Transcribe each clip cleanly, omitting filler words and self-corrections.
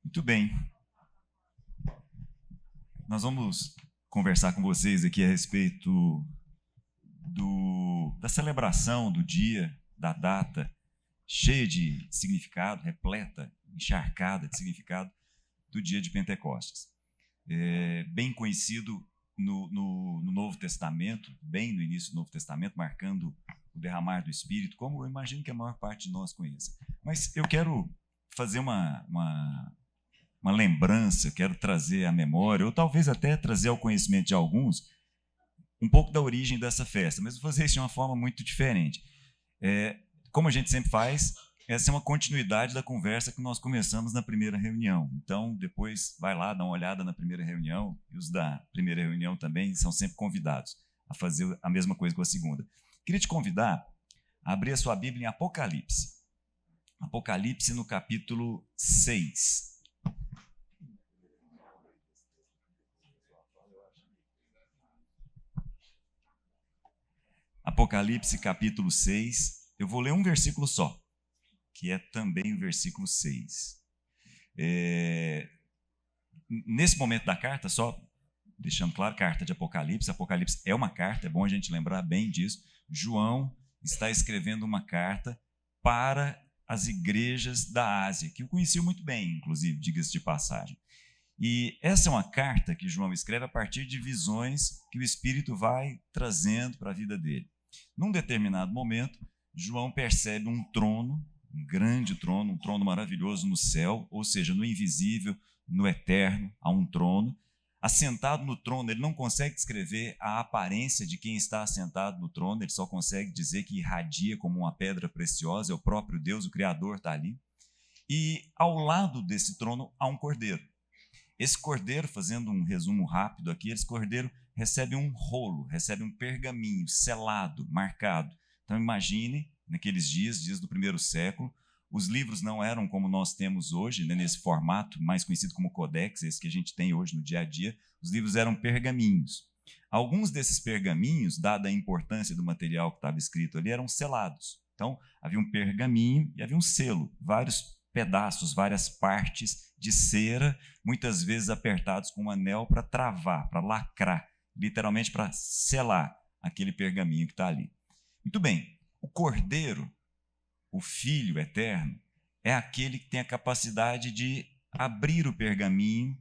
Muito bem. Nós vamos conversar com vocês aqui a respeito da celebração do dia, da data, cheia de significado, repleta, encharcada de significado, do dia de Pentecostes. Bem conhecido no Novo Testamento, bem no início do Novo Testamento, marcando o derramar do Espírito, como eu imagino que a maior parte de nós conheça. Mas eu quero fazer uma lembrança, quero trazer à memória, ou talvez até trazer ao conhecimento de alguns, um pouco da origem dessa festa, mas vou fazer isso de uma forma muito diferente. Como a gente sempre faz, essa é uma continuidade da conversa que nós começamos na primeira reunião. Então, depois vai lá, dá uma olhada na primeira reunião, e os da primeira reunião também são sempre convidados a fazer a mesma coisa com a segunda. Queria te convidar a abrir a sua Bíblia em Apocalipse. Apocalipse no capítulo 6. Apocalipse capítulo 6, eu vou ler um versículo só, que é também o versículo 6. Nesse momento da carta, só deixando claro, carta de Apocalipse, Apocalipse é uma carta, é bom a gente lembrar bem disso. João está escrevendo uma carta para as igrejas da Ásia, que o conheciam muito bem, inclusive, diga-se de passagem. E essa é uma carta que João escreve a partir de visões que o Espírito vai trazendo para a vida dele. Num determinado momento, João percebe um trono, um grande trono, um trono maravilhoso no céu, ou seja, no invisível, no eterno, há um trono. Assentado no trono, ele não consegue descrever a aparência de quem está assentado no trono, ele só consegue dizer que irradia como uma pedra preciosa, é o próprio Deus, o Criador está ali. E ao lado desse trono há um cordeiro. Esse cordeiro, fazendo um resumo rápido aqui, esse cordeiro recebe um rolo, recebe um pergaminho selado, marcado. Então imagine, naqueles dias do primeiro século, os livros não eram como nós temos hoje, né, nesse formato mais conhecido como codex, esse que a gente tem hoje no dia a dia. Os livros eram pergaminhos. Alguns desses pergaminhos, dada a importância do material que estava escrito ali, eram selados. Então havia um pergaminho e havia um selo, vários pedaços, várias partes de cera, muitas vezes apertados com um anel para travar, para lacrar, literalmente para selar aquele pergaminho que está ali. Muito bem, o Cordeiro, o Filho eterno, é aquele que tem a capacidade de abrir o pergaminho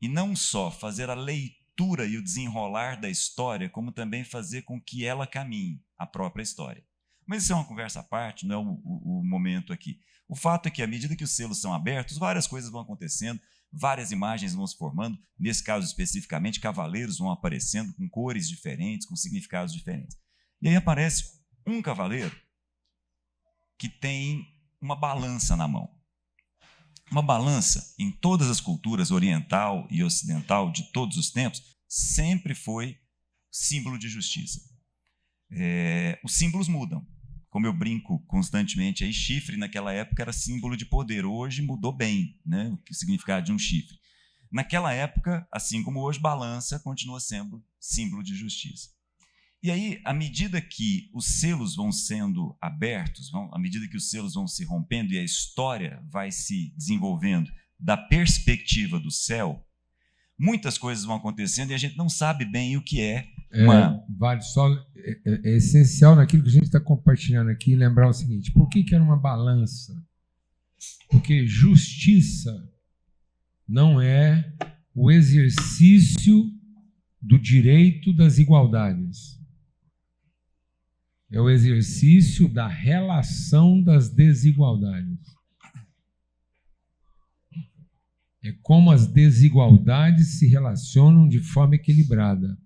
e não só fazer a leitura e o desenrolar da história, como também fazer com que ela caminhe a própria história. Mas isso é uma conversa à parte, não é o momento aqui. O fato é que, à medida que os selos são abertos, várias coisas vão acontecendo, várias imagens vão se formando, nesse caso especificamente, cavaleiros vão aparecendo com cores diferentes, com significados diferentes. E aí aparece um cavaleiro que tem uma balança na mão. Uma balança, em todas as culturas oriental e ocidental de todos os tempos, sempre foi símbolo de justiça. Os símbolos mudam. Como eu brinco constantemente, aí, chifre naquela época era símbolo de poder. Hoje mudou bem, né, o significado de um chifre. Naquela época, assim como hoje, balança continua sendo símbolo de justiça. E aí, à medida que os selos vão sendo abertos, à medida que os selos vão se rompendo e a história vai se desenvolvendo da perspectiva do céu, muitas coisas vão acontecendo e a gente não sabe bem o que é. Vale só, é essencial naquilo que a gente está compartilhando aqui lembrar o seguinte: por que era uma balança? Porque justiça não é o exercício do direito das igualdades, é o exercício da relação das desigualdades. É como as desigualdades se relacionam de forma equilibrada,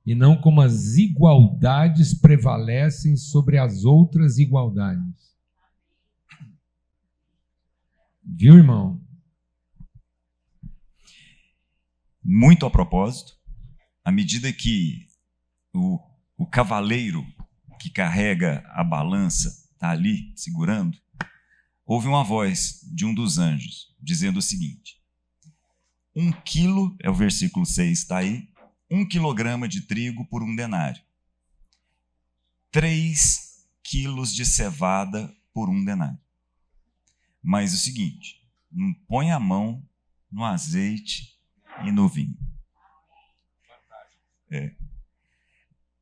e não como as igualdades prevalecem sobre as outras igualdades. Viu, irmão? Muito a propósito, à medida que o cavaleiro que carrega a balança está ali segurando, houve uma voz de um dos anjos dizendo o seguinte: 1 quilo, é o versículo 6, está aí, 1 quilograma de trigo por 1 denário. 3 quilos de cevada por 1 denário. Mas o seguinte, não põe a mão no azeite e no vinho.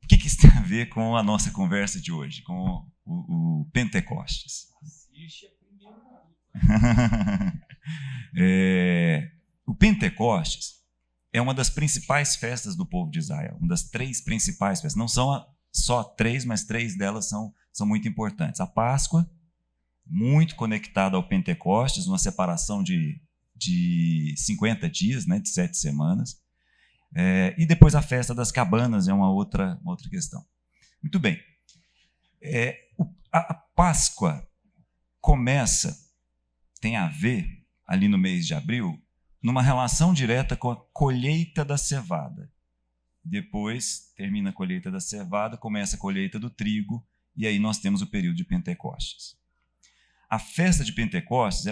O que isso tem a ver com a nossa conversa de hoje, com o Pentecostes? O Pentecostes é uma das principais festas do povo de Israel, uma das 3 principais festas. Não são só 3, mas 3 delas são muito importantes. A Páscoa, muito conectada ao Pentecostes, uma separação de 50 dias, né, de 7 semanas. E depois a festa das cabanas é uma outra questão. Muito bem. A Páscoa tem a ver, ali no mês de abril, numa relação direta com a colheita da cevada. Depois termina a colheita da cevada, começa a colheita do trigo, e aí nós temos o período de Pentecostes. A festa de Pentecostes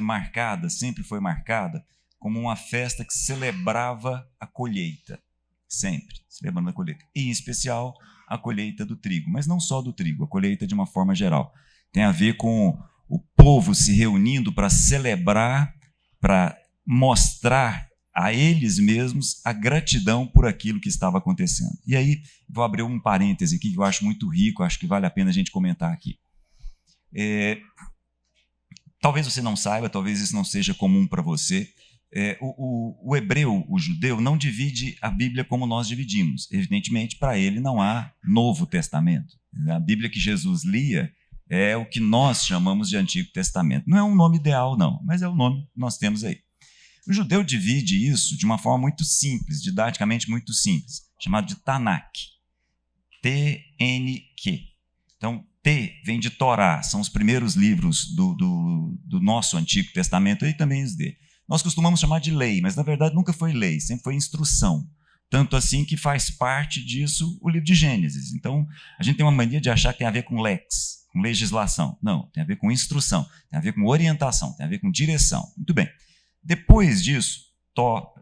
sempre foi marcada, como uma festa que celebrava a colheita. Sempre celebrando a colheita. E, em especial, a colheita do trigo. Mas não só do trigo, a colheita de uma forma geral. Tem a ver com o povo se reunindo para celebrar, para mostrar a eles mesmos a gratidão por aquilo que estava acontecendo. E aí, vou abrir um parêntese aqui que eu acho muito rico, acho que vale a pena a gente comentar aqui. Talvez você não saiba, talvez isso não seja comum para você. O hebreu, o judeu, não divide a Bíblia como nós dividimos. Evidentemente, para ele não há Novo Testamento. A Bíblia que Jesus lia é o que nós chamamos de Antigo Testamento. Não é um nome ideal, não, mas é o nome que nós temos aí. O judeu divide isso de uma forma muito simples, didaticamente muito simples, chamado de Tanakh. T-N-Q. Então, T vem de Torá, são os primeiros livros do nosso Antigo Testamento e também os dele. Nós costumamos chamar de lei, mas na verdade nunca foi lei, sempre foi instrução. Tanto assim que faz parte disso o livro de Gênesis. Então, a gente tem uma mania de achar que tem a ver com lex, com legislação. Não, tem a ver com instrução, tem a ver com orientação, tem a ver com direção. Muito bem. Depois disso,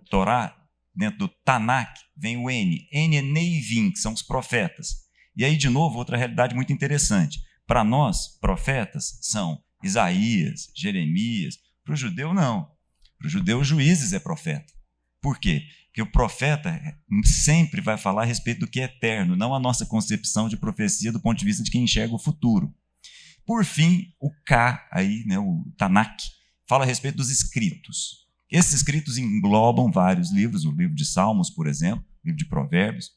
Torá, dentro do Tanakh, vem o N. N é Neivim, que são os profetas. E aí, de novo, outra realidade muito interessante. Para nós, profetas são Isaías, Jeremias. Para o judeu, não. Para o judeu, Juízes é profeta. Por quê? Porque o profeta sempre vai falar a respeito do que é eterno, não a nossa concepção de profecia do ponto de vista de quem enxerga o futuro. Por fim, o K, aí, né, o Tanakh, fala a respeito dos escritos. Esses escritos englobam vários livros, o livro de Salmos, por exemplo, o livro de Provérbios,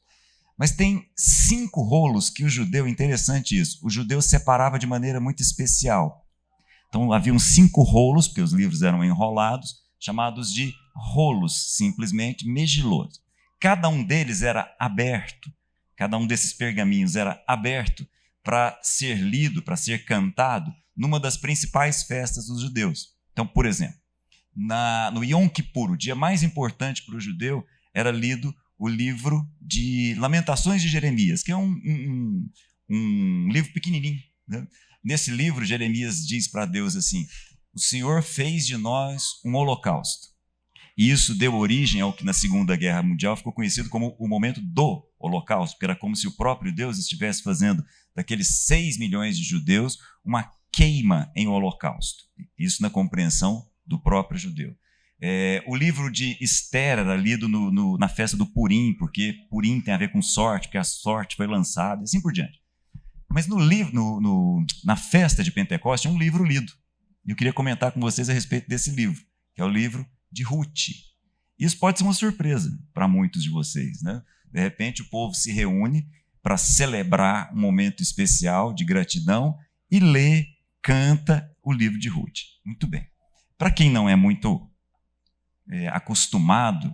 mas tem 5 rolos que o judeu, interessante isso, o judeu separava de maneira muito especial. Então, haviam 5 rolos, porque os livros eram enrolados, chamados de rolos, simplesmente megilot. Cada um deles era aberto, cada um desses pergaminhos era aberto para ser lido, para ser cantado, numa das principais festas dos judeus. Então, por exemplo, no Yom Kippur, o dia mais importante para o judeu, era lido o livro de Lamentações de Jeremias, que é um livro pequenininho, né? Nesse livro, Jeremias diz para Deus assim: o Senhor fez de nós um holocausto. E isso deu origem ao que na Segunda Guerra Mundial ficou conhecido como o momento do holocausto, porque era como se o próprio Deus estivesse fazendo daqueles 6 milhões de judeus uma queima em holocausto. Isso na compreensão do próprio judeu. O livro de Esther era lido na festa do Purim, porque Purim tem a ver com sorte, porque a sorte foi lançada, e assim por diante. Mas na festa de Pentecostes tinha um livro lido. E eu queria comentar com vocês a respeito desse livro, que é o livro de Ruth. Isso pode ser uma surpresa para muitos de vocês, né? De repente o povo se reúne para celebrar um momento especial de gratidão e lê, canta o livro de Ruth. Muito bem. Para quem não é muito acostumado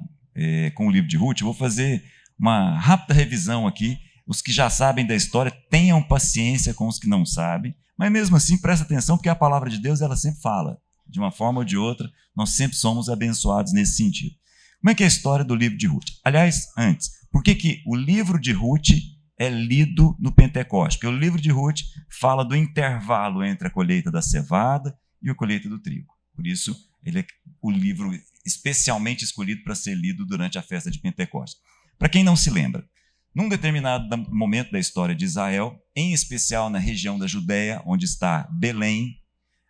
com o livro de Ruth, eu vou fazer uma rápida revisão aqui. Os que já sabem da história, tenham paciência com os que não sabem, mas mesmo assim, presta atenção, porque a palavra de Deus ela sempre fala, de uma forma ou de outra, nós sempre somos abençoados nesse sentido. Como é que é a história do livro de Ruth? Aliás, antes, por que o livro de Ruth é lido no Pentecostes? Porque o livro de Ruth fala do intervalo entre a colheita da cevada e a colheita do trigo. Por isso, ele é o livro especialmente escolhido para ser lido durante a festa de Pentecostes. Para quem não se lembra, num determinado momento da história de Israel, em especial na região da Judéia, onde está Belém,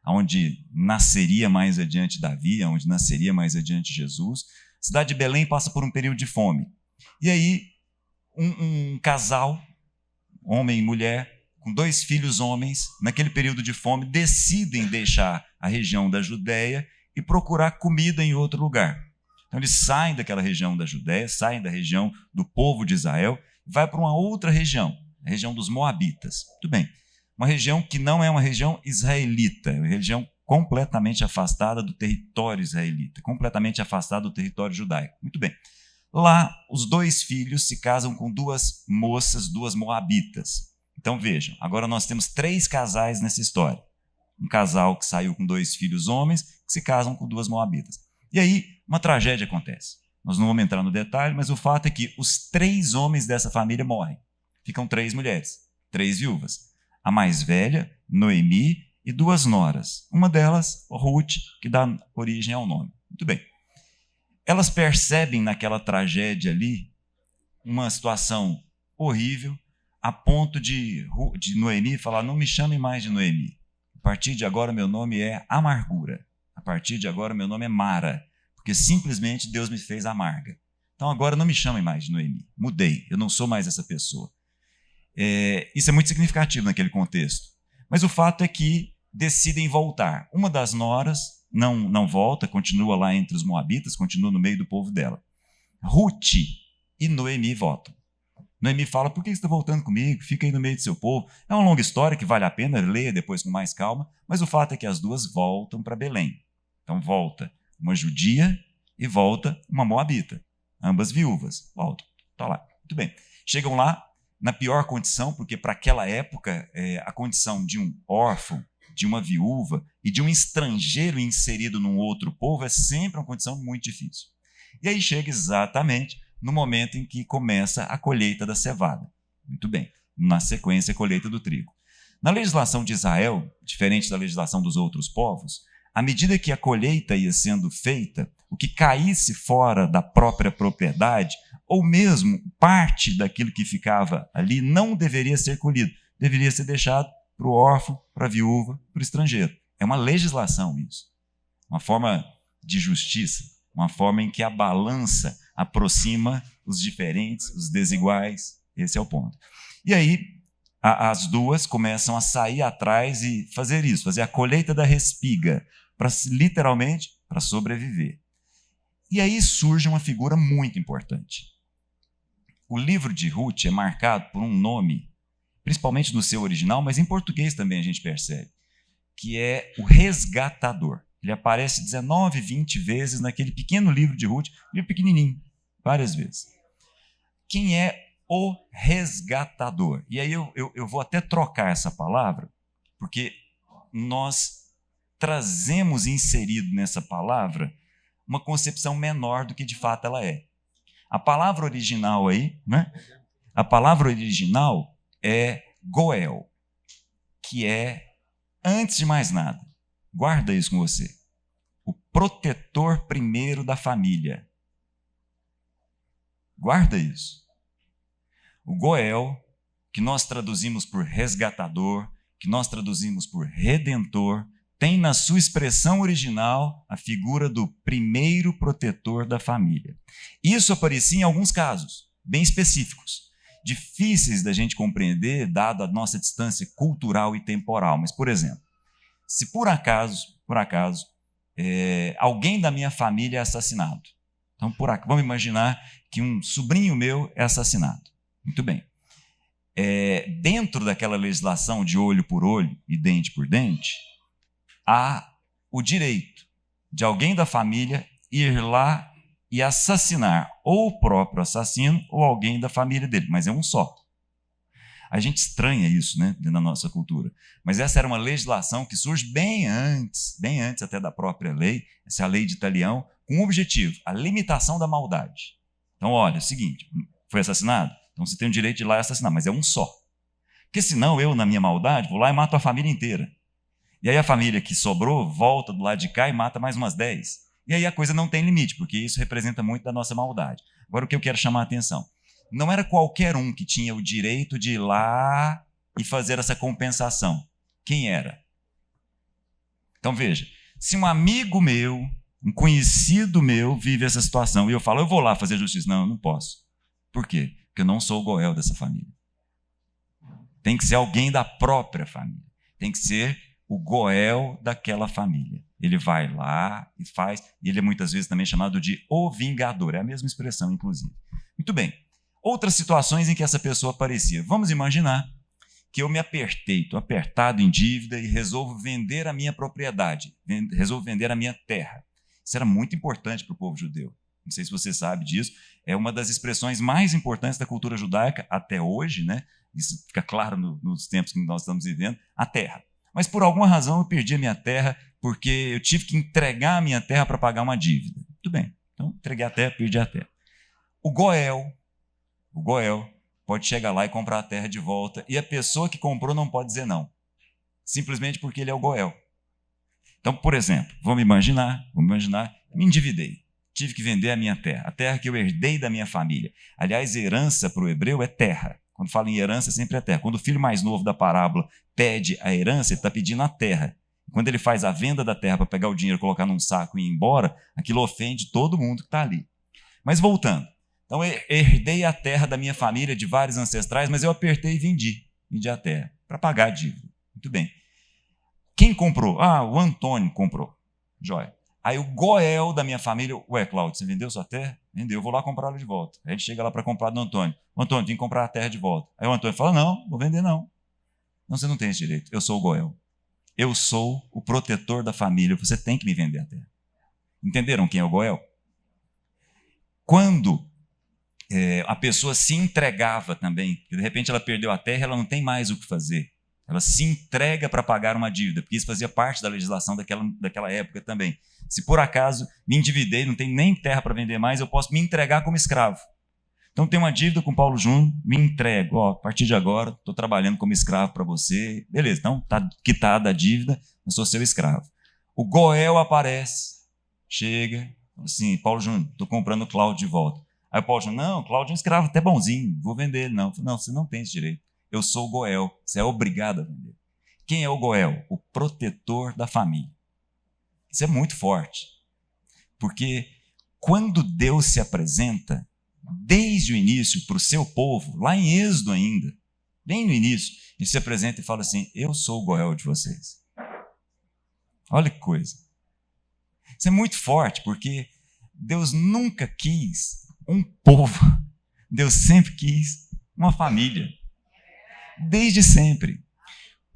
onde nasceria mais adiante Davi, onde nasceria mais adiante Jesus. A cidade de Belém passa por um período de fome. E aí, um casal, homem e mulher, com 2 filhos homens, naquele período de fome, decidem deixar a região da Judéia e procurar comida em outro lugar. Então, eles saem daquela região da Judéia, saem da região do povo de Israel, e vai para uma outra região, a região dos Moabitas. Muito bem. Uma região que não é uma região israelita, é uma região completamente afastada do território israelita, completamente afastada do território judaico. Muito bem. Lá, os 2 filhos se casam com 2 moças, 2 moabitas. Então, vejam, agora nós temos 3 casais nessa história. Um casal que saiu com 2 filhos homens, que se casam com 2 moabitas. E aí, uma tragédia acontece. Nós não vamos entrar no detalhe, mas o fato é que os 3 homens dessa família morrem. Ficam 3 mulheres, 3 viúvas. A mais velha, Noemi, e 2 noras. Uma delas, Ruth, que dá origem ao nome. Muito bem. Elas percebem naquela tragédia ali uma situação horrível, a ponto de Noemi falar: não me chame mais de Noemi. A partir de agora meu nome é Amargura. A partir de agora meu nome é Mara, porque simplesmente Deus me fez amarga. Então agora não me chamem mais de Noemi. Mudei, eu não sou mais essa pessoa. Isso é muito significativo naquele contexto. Mas o fato é que decidem voltar. Uma das noras não volta, continua lá entre os moabitas, continua no meio do povo dela. Ruth e Noemi voltam. Noemi fala: por que você está voltando comigo? Fica aí no meio do seu povo. É uma longa história que vale a pena ler depois com mais calma, mas o fato é que as 2 voltam para Belém. Então volta uma judia e volta uma moabita, ambas viúvas. Voltam, está lá. Muito bem. Chegam lá na pior condição, porque para aquela época a condição de um órfão, de uma viúva e de um estrangeiro inserido num outro povo é sempre uma condição muito difícil. E aí chega exatamente no momento em que começa a colheita da cevada. Muito bem. Na sequência, a colheita do trigo. Na legislação de Israel, diferente da legislação dos outros povos, à medida que a colheita ia sendo feita, o que caísse fora da própria propriedade, ou mesmo parte daquilo que ficava ali, não deveria ser colhido, deveria ser deixado para o órfão, para a viúva, para o estrangeiro. É uma legislação isso. Uma forma de justiça, uma forma em que a balança aproxima os diferentes, os desiguais. Esse é o ponto. E aí, as 2 começam a sair atrás e fazer isso, fazer a colheita da respiga, literalmente para sobreviver. E aí surge uma figura muito importante. O livro de Ruth é marcado por um nome, principalmente no seu original, mas em português também a gente percebe, que é o resgatador. Ele aparece 19, 20 vezes naquele pequeno livro de Ruth, livro pequenininho, várias vezes. Quem é o resgatador? E aí eu vou até trocar essa palavra, porque nós trazemos inserido nessa palavra uma concepção menor do que de fato ela é. A palavra original aí, né? A palavra original é Goel, que é, antes de mais nada, guarda isso com você, o protetor primeiro da família. Guarda isso. O Goel, que nós traduzimos por resgatador, que nós traduzimos por redentor, tem na sua expressão original a figura do primeiro protetor da família. Isso aparecia em alguns casos, bem específicos, difíceis da gente compreender, dado a nossa distância cultural e temporal. Mas, por exemplo, se por acaso, alguém da minha família é assassinado. Então, vamos imaginar que um sobrinho meu é assassinado. Muito bem. Dentro daquela legislação de olho por olho e dente por dente, há o direito de alguém da família ir lá e assassinar ou o próprio assassino ou alguém da família dele, mas é um só. A gente estranha isso, né, na nossa cultura. Mas essa era uma legislação que surge bem antes até da própria lei, essa é a lei de Italião, com um objetivo, a limitação da maldade. Então, olha, é o seguinte, foi assassinado? Então você tem o direito de ir lá e assassinar, mas é um só. Porque senão eu, na minha maldade, vou lá e mato a família inteira. E aí a família que sobrou volta do lado de cá e mata mais umas 10. E aí a coisa não tem limite, porque isso representa muito da nossa maldade. Agora o que eu quero chamar a atenção, não era qualquer um que tinha o direito de ir lá e fazer essa compensação. Quem era? Então veja, se um amigo meu, um conhecido meu vive essa situação e eu falo, eu vou lá fazer justiça. Não, eu não posso. Por quê? Porque eu não sou o Goel dessa família. Tem que ser alguém da própria família. Tem que ser o Goel daquela família. Ele vai lá e faz, e ele é muitas vezes também chamado de o vingador. É a mesma expressão, inclusive. Muito bem. Outras situações em que essa pessoa aparecia. Vamos imaginar que eu me apertei, estou apertado em dívida e resolvo vender a minha propriedade, resolvo vender a minha terra. Isso era muito importante para o povo judeu. Não sei se você sabe disso. É uma das expressões mais importantes da cultura judaica até hoje, né? Isso fica claro nos tempos que nós estamos vivendo, a terra. Mas por alguma razão eu perdi a minha terra porque eu tive que entregar a minha terra para pagar uma dívida. Tudo bem, então entreguei a terra, perdi a terra. O Goel pode chegar lá e comprar a terra de volta e a pessoa que comprou não pode dizer não, simplesmente porque ele é o Goel. Então, por exemplo, vamos imaginar, me endividei, tive que vender a minha terra, a terra que eu herdei da minha família. Aliás, herança para o hebreu é terra. Quando fala em herança, sempre é terra. Quando o filho mais novo da parábola pede a herança, ele está pedindo a terra. Quando ele faz a venda da terra para pegar o dinheiro, colocar num saco e ir embora, aquilo ofende todo mundo que está ali. Mas voltando. Então, eu herdei a terra da minha família, de vários ancestrais, mas eu apertei e vendi a terra para pagar a dívida. Muito bem. Quem comprou? O Antônio comprou. Jóia. Aí o Goel da minha família, Cláudio, você vendeu sua terra? Vendeu, eu vou lá comprar ela de volta. Aí ele chega lá para comprar do Antônio. Antônio, vim comprar a terra de volta. Aí o Antônio fala, não, vou vender não. Não, você não tem esse direito. Eu sou o Goel. Eu sou o protetor da família. Você tem que me vender a terra. Entenderam quem é o Goel? Quando a pessoa se entregava também, de repente ela perdeu a terra, ela não tem mais o que fazer. Ela se entrega para pagar uma dívida, porque isso fazia parte da legislação daquela época também. Se por acaso me endividei, não tenho nem terra para vender mais, eu posso me entregar como escravo. Então, tenho uma dívida com o Paulo Júnior, me entrego. A partir de agora, estou trabalhando como escravo para você. Beleza, então está quitada a dívida, eu sou seu escravo. O Goel aparece, chega, assim, Paulo Júnior, estou comprando o Cláudio de volta. Aí o Paulo Júnior, não, o Cláudio é um escravo até bonzinho, vou vender ele. Não, você não tem esse direito. Eu sou o Goel, você é obrigado a vender. Quem é o Goel? O protetor da família. Isso é muito forte, porque quando Deus se apresenta, desde o início, para o seu povo, lá em Êxodo ainda, bem no início, ele se apresenta e fala assim, eu sou o Goel de vocês. Olha que coisa. Isso é muito forte, porque Deus nunca quis um povo, Deus sempre quis uma família. Desde sempre.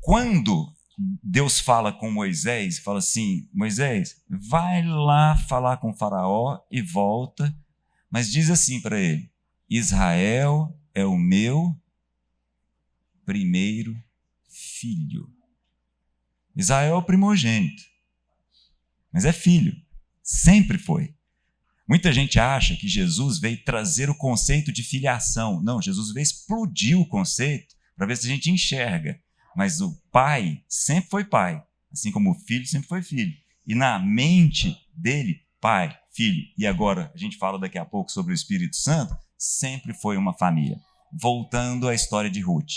Quando Deus fala com Moisés, fala assim, Moisés, vai lá falar com o faraó e volta, mas diz assim para ele, Israel é o meu primeiro filho. Israel é o primogênito, mas é filho, sempre foi. Muita gente acha que Jesus veio trazer o conceito de filiação. Não, Jesus veio explodir o conceito para ver se a gente enxerga. Mas o pai sempre foi pai, assim como o filho sempre foi filho. E na mente dele, pai, filho, e agora a gente fala daqui a pouco sobre o Espírito Santo, sempre foi uma família. Voltando à história de Ruth.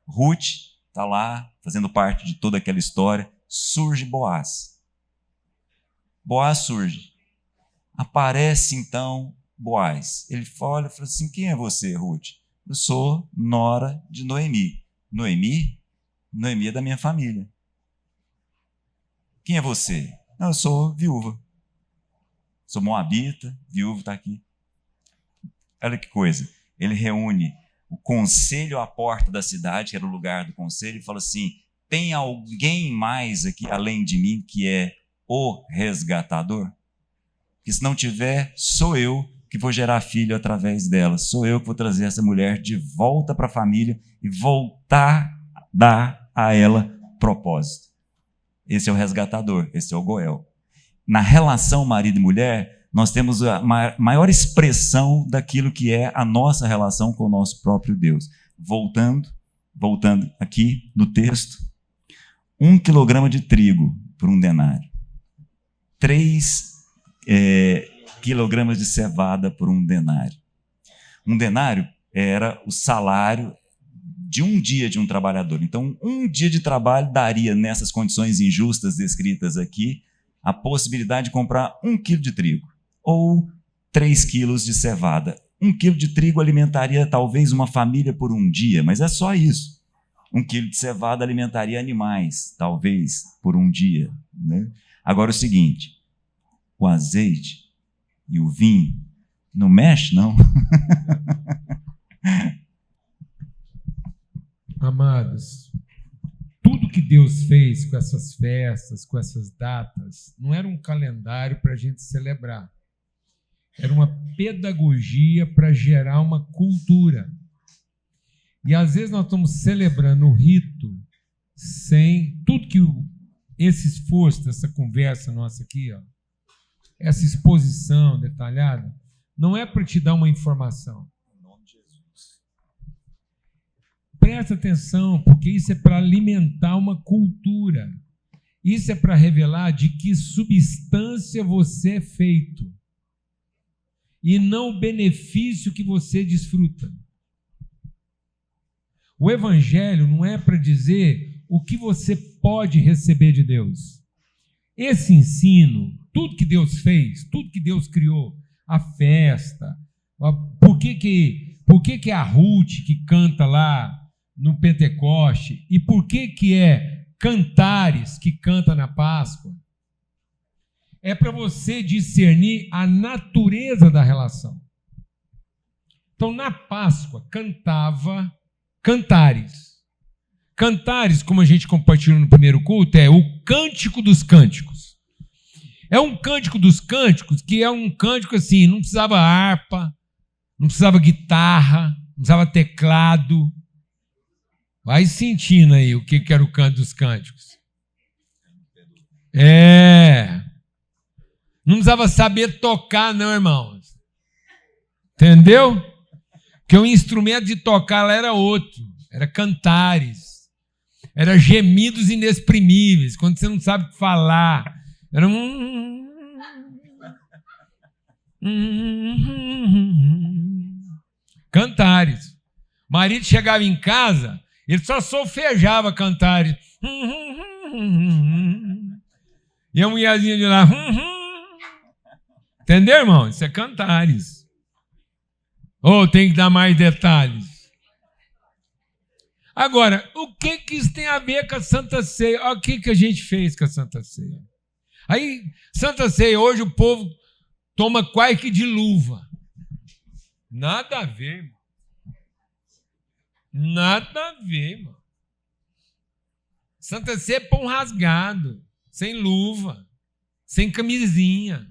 Ruth está lá, fazendo parte de toda aquela história, surge Boaz. Boaz surge. Aparece então Boaz. Ele olha e fala assim, quem é você, Ruth? Eu sou nora de Noemi. Noemi é da minha família. Quem é você? Não, eu sou viúva. Sou moabita, viúva, está aqui. Olha que coisa. Ele reúne o conselho à porta da cidade, que era o lugar do conselho, e fala assim, tem alguém mais aqui, além de mim, que é o resgatador? Que se não tiver, sou eu que vou gerar filho através dela. Sou eu que vou trazer essa mulher de volta para a família e voltar a dar a ela propósito. Esse é o resgatador, esse é o Goel. Na relação marido e mulher, nós temos a maior expressão daquilo que é a nossa relação com o nosso próprio Deus. Voltando aqui no texto, 1 quilograma de trigo por 1 denário. 3 quilogramas de cevada por 1 denário. 1 denário era o salário de um dia de um trabalhador. Então, um dia de trabalho daria, nessas condições injustas descritas aqui, a possibilidade de comprar 1 quilo de trigo ou 3 quilos de cevada. 1 quilo de trigo alimentaria talvez uma família por um dia, mas é só isso. 1 quilo de cevada alimentaria animais, talvez, por um dia, né? Agora, o seguinte, o azeite e o vinho não mexe, não? Amados, tudo que Deus fez com essas festas, com essas datas, não era um calendário para a gente celebrar. Era uma pedagogia para gerar uma cultura. E às vezes nós estamos celebrando o rito sem tudo que esse esforço dessa conversa nossa aqui, ó, essa exposição detalhada, não é para te dar uma informação. Presta atenção, porque isso é para alimentar uma cultura. Isso é para revelar de que substância você é feito e não o benefício que você desfruta. O Evangelho não é para dizer o que você pode receber de Deus. Esse ensino, tudo que Deus fez, tudo que Deus criou, a festa, por que a Ruth que canta lá no Pentecoste, e por que é Cantares que canta na Páscoa? É para você discernir a natureza da relação. Então, na Páscoa, cantava Cantares. Cantares, como a gente compartilhou no primeiro culto, é o Cântico dos Cânticos. É um Cântico dos Cânticos que é um cântico assim, não precisava harpa, não precisava guitarra, não precisava teclado. Vai sentindo aí o que era o Canto dos Cânticos. Não precisava saber tocar, não, irmãos. Entendeu? Porque o instrumento de tocar lá era outro. Era cantares. Era gemidos inexprimíveis. Quando você não sabe falar. Era cantares. O marido chegava em casa, ele só solfejava cantares. E a mulherzinha de lá. Entendeu, irmão? Isso é cantares. Ou tem que dar mais detalhes. Agora, o que isso tem a ver com a Santa Ceia? Olha o que a gente fez com a Santa Ceia. Aí, Santa Ceia, hoje o povo toma quase que de luva. Nada a ver, irmão. Nada a ver, irmão. Santa Ceia é pão rasgado, sem luva, sem camisinha.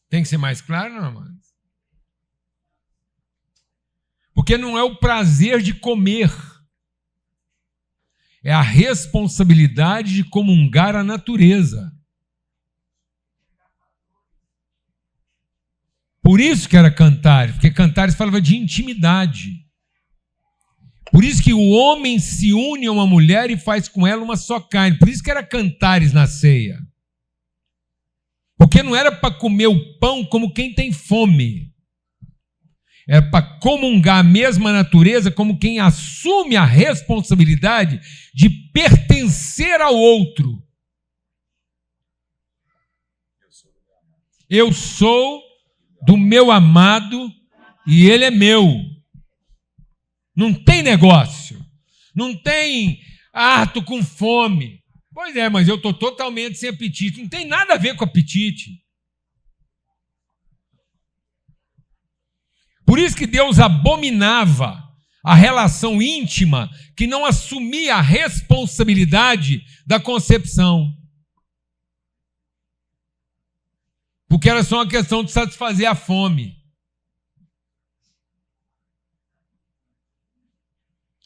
Tem que ser mais claro, não, mano? Porque não é o prazer de comer, é a responsabilidade de comungar a natureza. Por isso que era Cantares, porque Cantares falava de intimidade. Por isso que o homem se une a uma mulher e faz com ela uma só carne. Por isso que era Cantares na ceia. Porque não era para comer o pão como quem tem fome. Era para comungar a mesma natureza como quem assume a responsabilidade de pertencer ao outro. Eu sou do meu amado e ele é meu. Não tem negócio. Não tem, tô com fome. Pois é, mas eu estou totalmente sem apetite. Não tem nada a ver com apetite. Por isso que Deus abominava a relação íntima que não assumia a responsabilidade da concepção. Porque era só uma questão de satisfazer a fome.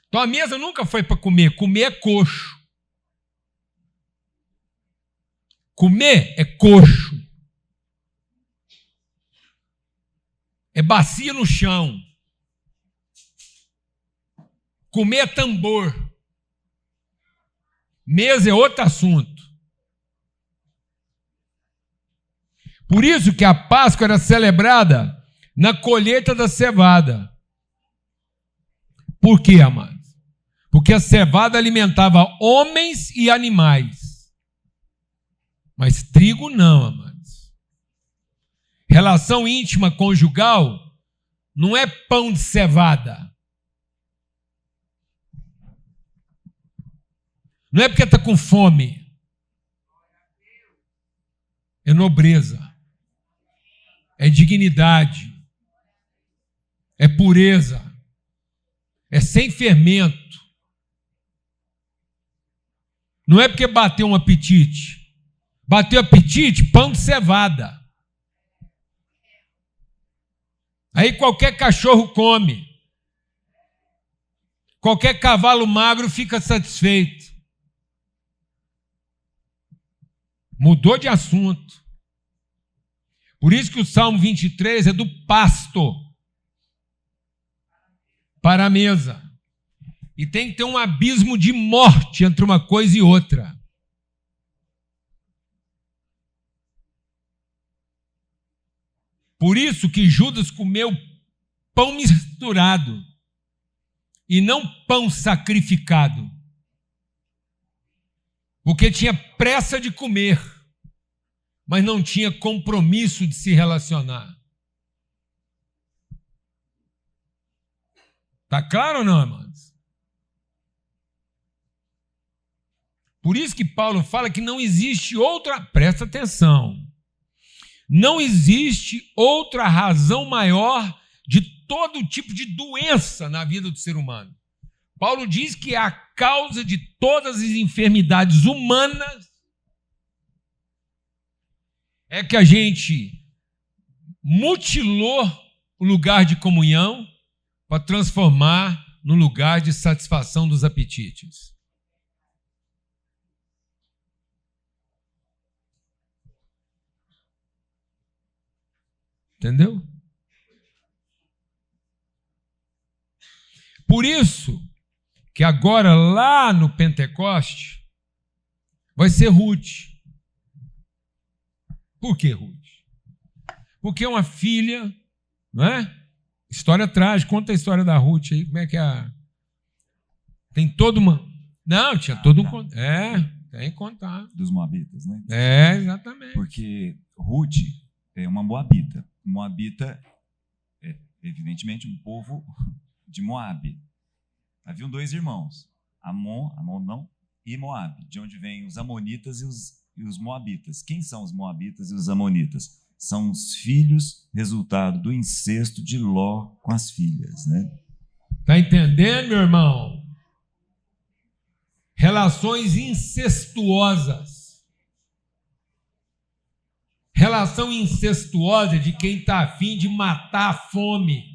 Então a mesa nunca foi para comer. Comer é coxo. Comer é coxo. É bacia no chão. Comer é tambor. Mesa é outro assunto. Por isso que a Páscoa era celebrada na colheita da cevada. Por quê, amados? Porque a cevada alimentava homens e animais. Mas trigo não, amados. Relação íntima conjugal não é pão de cevada. Não é porque está com fome. É nobreza. É dignidade. É pureza. É sem fermento. Não é porque bateu um apetite. Bateu apetite, pão de cevada. Aí qualquer cachorro come. Qualquer cavalo magro fica satisfeito. Mudou de assunto. Por isso que o Salmo 23 é do pasto para a mesa. E tem que ter um abismo de morte entre uma coisa e outra. Por isso que Judas comeu pão misturado e não pão sacrificado. Porque tinha pressa de comer, mas não tinha compromisso de se relacionar. Está claro ou não, irmãos? Por isso que Paulo fala que não existe outra, presta atenção, não existe outra razão maior de todo tipo de doença na vida do ser humano. Paulo diz que a causa de todas as enfermidades humanas é que a gente mutilou o lugar de comunhão para transformar no lugar de satisfação dos apetites. Entendeu? Por isso que agora lá no Pentecoste vai ser Ruth. Por que Ruth? Porque é uma filha, não é? História trágica. Conta a história da Ruth aí, como é que é? Tem toda uma... Não, tinha todo um... tem que contar. Dos Moabitas, né? Exatamente. Porque Ruth é uma Moabita. Moabita é, evidentemente, um povo de Moabe. Haviam dois irmãos, Amon não, e Moabe, de onde vêm os amonitas e os moabitas. Quem são os moabitas e os amonitas? São os filhos, resultado do incesto de Ló com as filhas, né? Está entendendo, meu irmão? Relações incestuosas. Relação incestuosa de quem está a fim de matar a fome.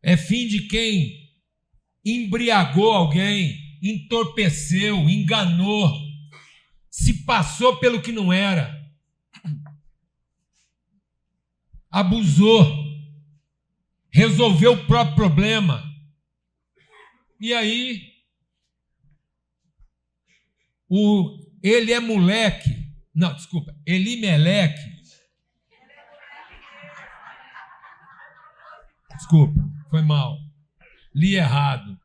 É fim de quem embriagou alguém, entorpeceu, enganou, se passou pelo que não era, abusou, resolveu o próprio problema. E aí, Elimeleque, desculpa, foi mal, li errado.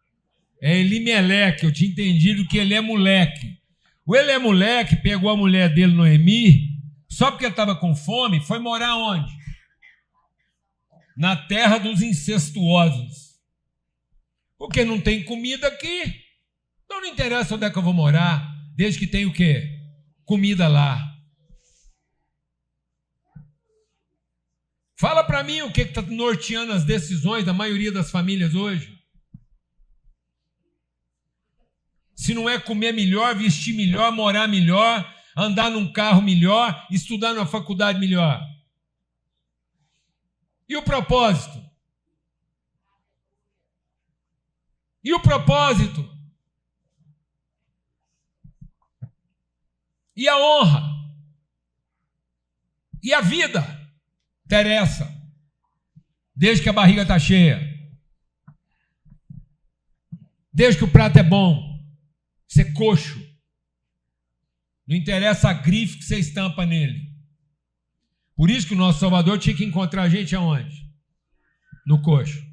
É Elimeleque, eu tinha entendido que ele é moleque. O Elimeleque pegou a mulher dele, Noemi, só porque estava com fome, foi morar onde? Na terra dos incestuosos. Porque não tem comida aqui, então não interessa onde é que eu vou morar, desde que tenha o quê? Comida lá. Fala para mim o que está norteando as decisões da maioria das famílias hoje. Se não é comer melhor, vestir melhor, morar melhor, andar num carro melhor, estudar numa faculdade melhor. E o propósito? E o propósito? E a honra? E a vida? Interessa. Desde que a barriga está cheia. Desde que o prato é bom. Ser coxo. Não interessa a grife que você estampa nele. Por isso que o nosso Salvador tinha que encontrar a gente aonde? no coxo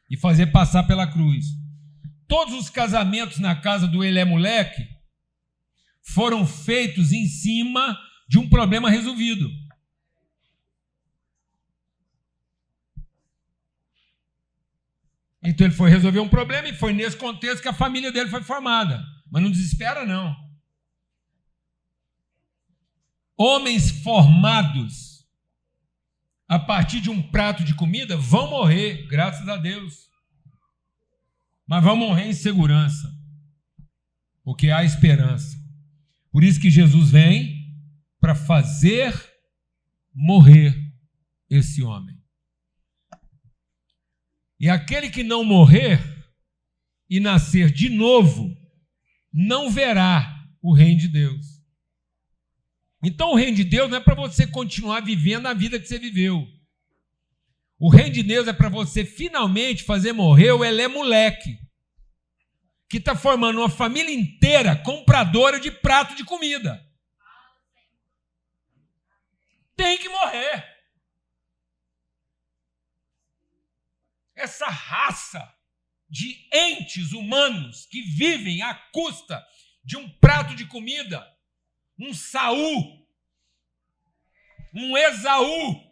e fazer passar pela cruz. Todos os casamentos na casa do Elemoleque foram feitos em cima de um problema resolvido. Então ele foi resolver um problema e foi nesse contexto que a família dele foi formada. Mas não desespera, não. Homens formados a partir de um prato de comida vão morrer, graças a Deus. Mas vão morrer em segurança, porque há esperança. Por isso que Jesus vem para fazer morrer esse homem. E aquele que não morrer e nascer de novo, não verá o reino de Deus. Então o reino de Deus não é para você continuar vivendo a vida que você viveu. O reino de Deus é para você finalmente fazer morrer o Elemoleque, que está formando uma família inteira compradora de prato de comida. Tem que morrer. Essa raça de entes humanos que vivem à custa de um prato de comida, um Saul, um Esaú,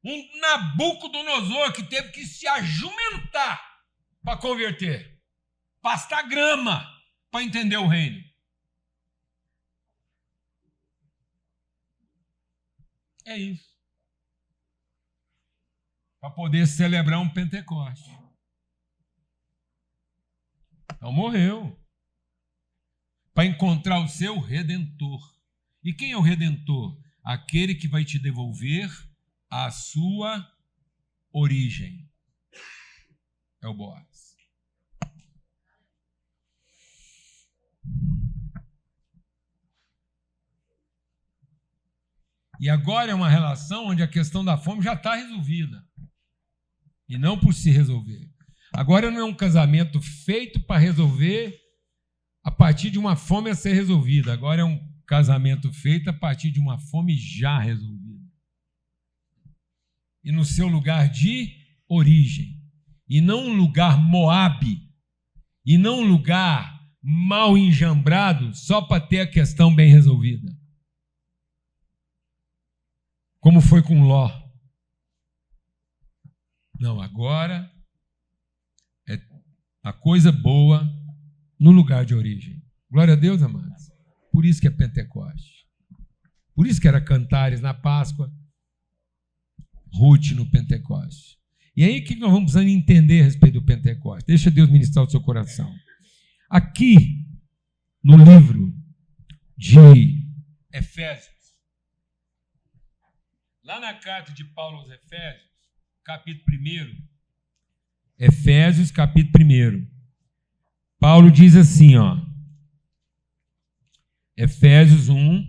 um Nabucodonosor que teve que se ajumentar para converter, pastar grama para entender o reino. É isso. Para poder celebrar um Pentecoste. Então morreu. Para encontrar o seu Redentor. E quem é o Redentor? Aquele que vai te devolver a sua origem. É o Boaz. E agora é uma relação onde a questão da fome já está resolvida. E não por se resolver. Agora não é um casamento feito para resolver a partir de uma fome a ser resolvida. Agora é um casamento feito a partir de uma fome já resolvida. E no seu lugar de origem. E não um lugar Moabe. E não um lugar mal enjambrado só para ter a questão bem resolvida. Como foi com Ló. Não, agora é a coisa boa no lugar de origem. Glória a Deus, amados. Por isso que é Pentecoste. Por isso que era Cantares na Páscoa, Ruth no Pentecoste. E aí o que nós vamos precisar entender a respeito do Pentecoste? Deixa Deus ministrar o seu coração. Aqui, no livro de Efésios, lá na carta de Paulo aos Efésios, capítulo 1, Efésios, capítulo 1, Paulo diz assim, Efésios 1,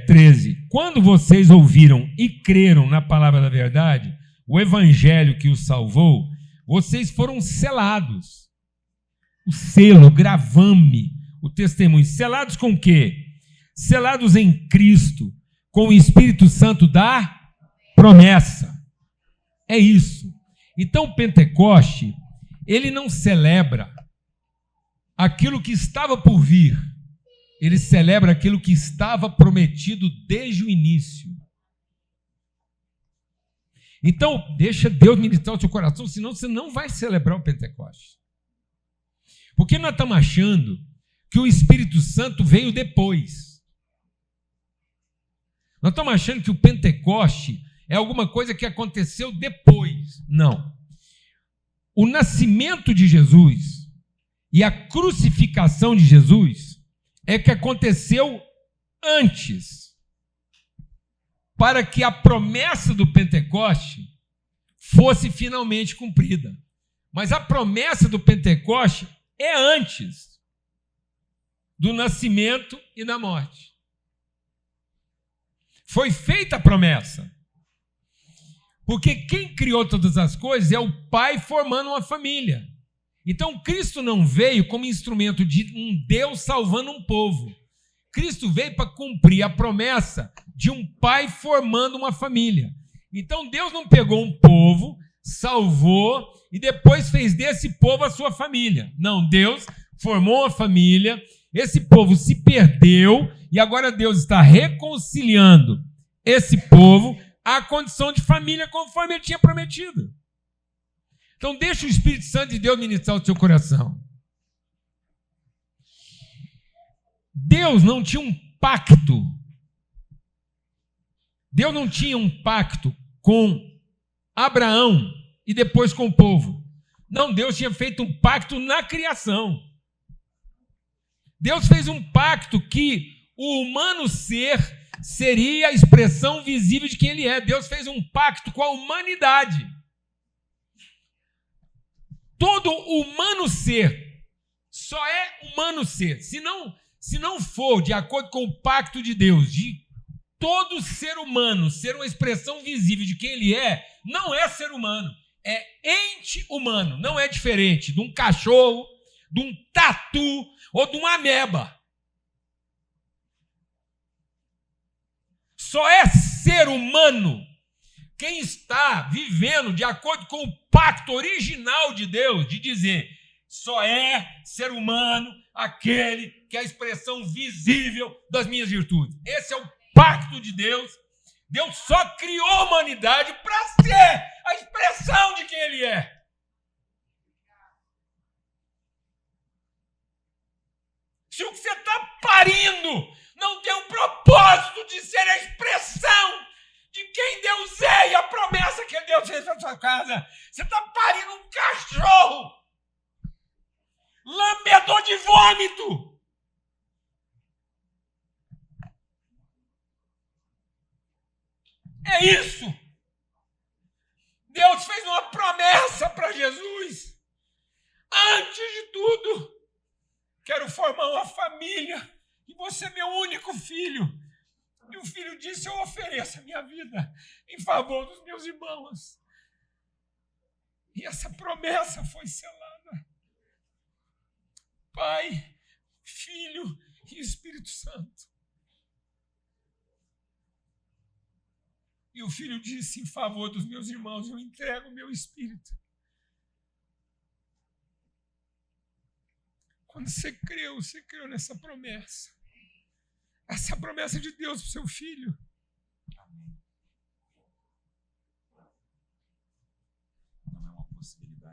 13. Quando vocês ouviram e creram na palavra da verdade, o evangelho que os salvou, vocês foram selados. O selo, o gravame, o testemunho. Selados com o quê? Selados em Cristo, com o Espírito Santo da promessa. É isso. Então, o Pentecoste, ele não celebra aquilo que estava por vir. Ele celebra aquilo que estava prometido desde o início. Então, deixa Deus ministrar o seu coração, senão você não vai celebrar o Pentecoste. Porque nós estamos achando que o Espírito Santo veio depois. Nós estamos achando que o Pentecoste é alguma coisa que aconteceu depois. Não. O nascimento de Jesus e a crucificação de Jesus é que aconteceu antes, para que a promessa do Pentecoste fosse finalmente cumprida. Mas a promessa do Pentecoste é antes do nascimento e da morte. Foi feita a promessa. Porque quem criou todas as coisas é o Pai formando uma família. Então Cristo não veio como instrumento de um Deus salvando um povo. Cristo veio para cumprir a promessa de um pai formando uma família. Então Deus não pegou um povo, salvou e depois fez desse povo a sua família. Não, Deus formou uma família, esse povo se perdeu e agora Deus está reconciliando esse povo à condição de família conforme ele tinha prometido. Então deixa o Espírito Santo de Deus ministrar o seu coração. Deus não tinha um pacto. Deus não tinha um pacto com Abraão e depois com o povo. Não, Deus tinha feito um pacto na criação. Deus fez um pacto que o humano ser seria a expressão visível de quem ele é. Deus fez um pacto com a humanidade. Todo humano ser só é humano ser. Se não for de acordo com o pacto de Deus, de todo ser humano ser uma expressão visível de quem ele é, não é ser humano. É ente humano. Não é diferente de um cachorro, de um tatu ou de uma ameba. Só é ser humano quem está vivendo de acordo com o pacto original de Deus, de dizer, só é ser humano aquele que é a expressão visível das minhas virtudes. Esse é o pacto de Deus. Deus só criou a humanidade para ser a expressão de quem ele é. Se o que você está parindo não tem um propósito de ser a expressão de quem Deus é e a promessa que Deus fez para sua casa, você está parindo um cachorro, lambedor de vômito. É isso. Deus fez uma promessa para Jesus. Antes de tudo, quero formar uma família e você é meu único filho. E o filho disse, eu ofereço a minha vida em favor dos meus irmãos. E essa promessa foi selada. Pai, Filho e Espírito Santo. E o filho disse, em favor dos meus irmãos, eu entrego o meu espírito. Quando você creu nessa promessa. Essa promessa de Deus para o seu filho.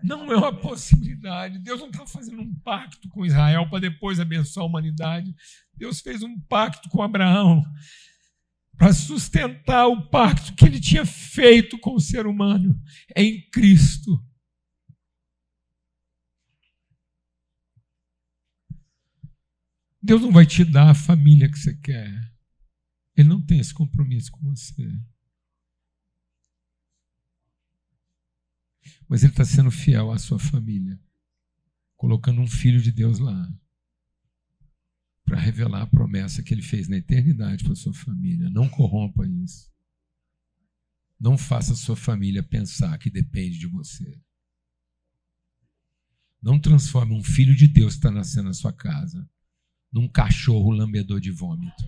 Não é uma possibilidade. Deus não está fazendo um pacto com Israel para depois abençoar a humanidade. Deus fez um pacto com Abraão para sustentar o pacto que ele tinha feito com o ser humano em Cristo. Deus não vai te dar a família que você quer. Ele não tem esse compromisso com você. Mas ele está sendo fiel à sua família, colocando um filho de Deus lá, para revelar a promessa que ele fez na eternidade para a sua família. Não corrompa isso. Não faça a sua família pensar que depende de você. Não transforme um filho de Deus que está nascendo na sua casa num cachorro lambedor de vômito,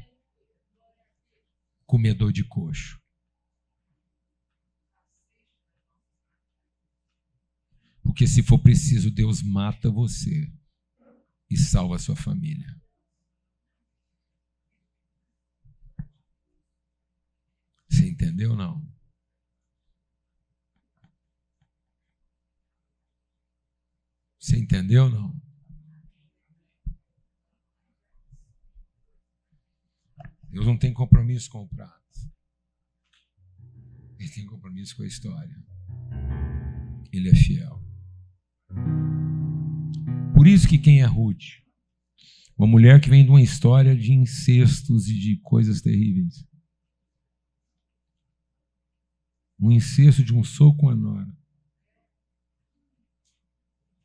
comedor de coxo. Porque se for preciso, Deus mata você e salva a sua família. Você entendeu ou não? Você entendeu ou não? Deus não tem compromisso com o prato. Ele tem compromisso com a história. Ele é fiel. Por isso que quem é Ruth? Uma mulher que vem de uma história de incestos e de coisas terríveis. Um incesto de um sogro com a nora.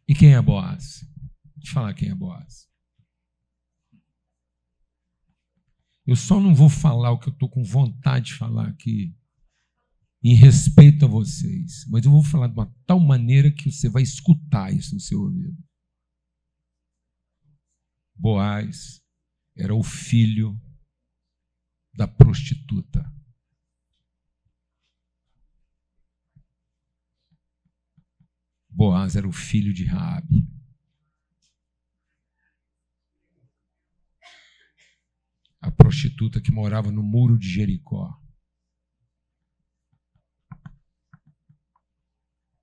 E quem é Boaz? Deixa eu falar quem é Boaz. Eu só não vou falar o que eu estou com vontade de falar aqui, em respeito a vocês, mas eu vou falar de uma tal maneira que você vai escutar isso no seu ouvido. Boaz era o filho da prostituta. Boaz era o filho de Raabe. A prostituta que morava no muro de Jericó.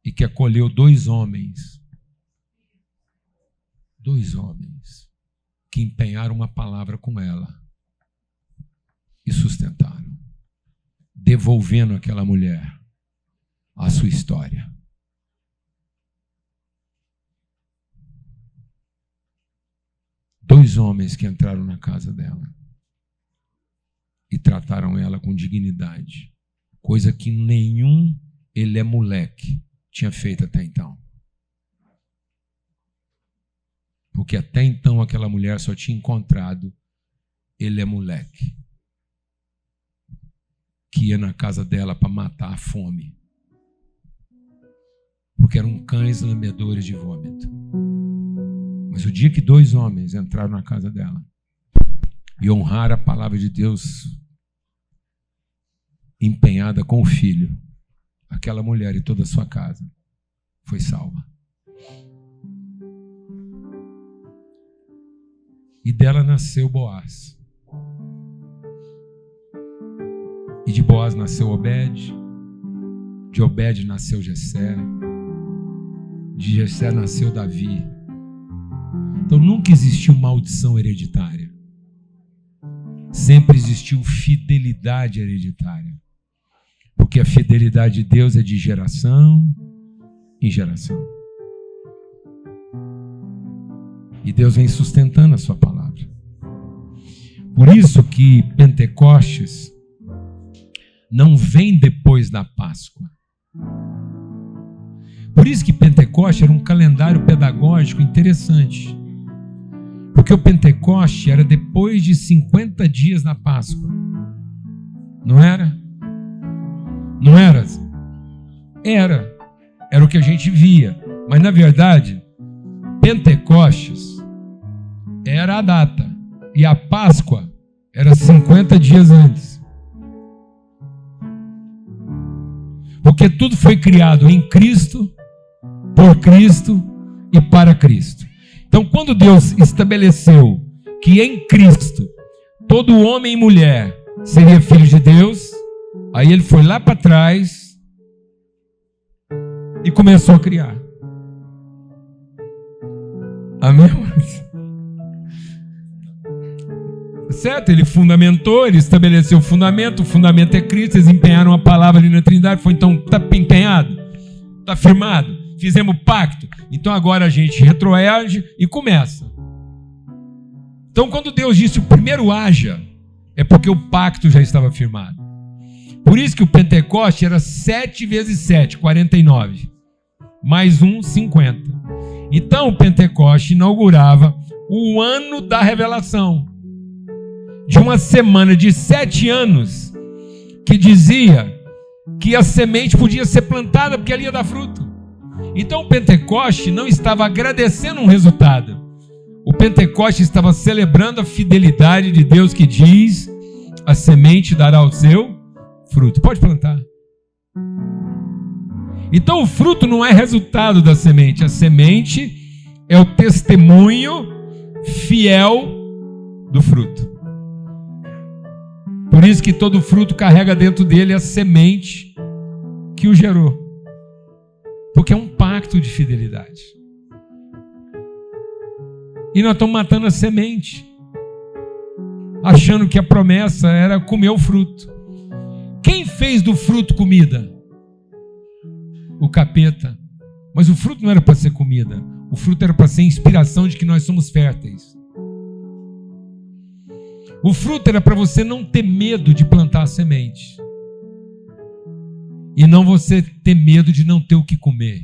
E que acolheu dois homens que empenharam uma palavra com ela e sustentaram, devolvendo aquela mulher a sua história. Dois homens que entraram na casa dela e trataram ela com dignidade, coisa que nenhum Elemoleque tinha feito até então. Porque até então aquela mulher só tinha encontrado Elemoleque, que ia na casa dela para matar a fome, porque eram cães lamedores de vômito. Mas o dia que dois homens entraram na casa dela e honraram a palavra de Deus empenhada com o filho, aquela mulher e toda a sua casa foi salva. E dela nasceu Boaz. E de Boaz nasceu Obed. De Obed nasceu Jessé. De Jessé nasceu Davi. Então nunca existiu maldição hereditária. Sempre existiu fidelidade hereditária. Porque a fidelidade de Deus é de geração em geração. E Deus vem sustentando a sua palavra. Por isso que Pentecostes não vem depois da Páscoa. Por isso que Pentecostes era um calendário pedagógico interessante. Porque o Pentecoste era depois de 50 dias da Páscoa. Não era? Não era? Era. Era o que a gente via. Mas, na verdade, Pentecostes era a data. E a Páscoa era 50 dias antes. Porque tudo foi criado em Cristo, por Cristo e para Cristo. Então, quando Deus estabeleceu que em Cristo todo homem e mulher seria filho de Deus, aí ele foi lá para trás e começou a criar. Amém? Certo? Ele fundamentou, ele estabeleceu o fundamento é Cristo, eles empenharam a palavra ali na Trindade, foi então, está empenhado, está firmado, fizemos pacto, então agora a gente retroage e começa. Então quando Deus disse o primeiro haja, é porque o pacto já estava firmado. Por isso que o Pentecoste era 7 vezes 7, 49, mais 1, 50. Então o Pentecoste inaugurava o ano da revelação, de uma semana de 7 anos, que dizia que a semente podia ser plantada porque ali ia dar fruto. Então o Pentecoste não estava agradecendo um resultado. O Pentecoste estava celebrando a fidelidade de Deus que diz: a semente dará o seu fruto. Pode plantar. Então o fruto não é resultado da semente. A semente é o testemunho fiel do fruto. Por isso que todo fruto carrega dentro dele a semente que o gerou. Porque é um pacto de fidelidade. E nós estamos matando a semente, achando que a promessa era comer o fruto. Quem fez do fruto comida? O capeta. Mas o fruto não era para ser comida. O fruto era para ser inspiração de que nós somos férteis. O fruto era para você não ter medo de plantar a semente. E não você ter medo de não ter o que comer.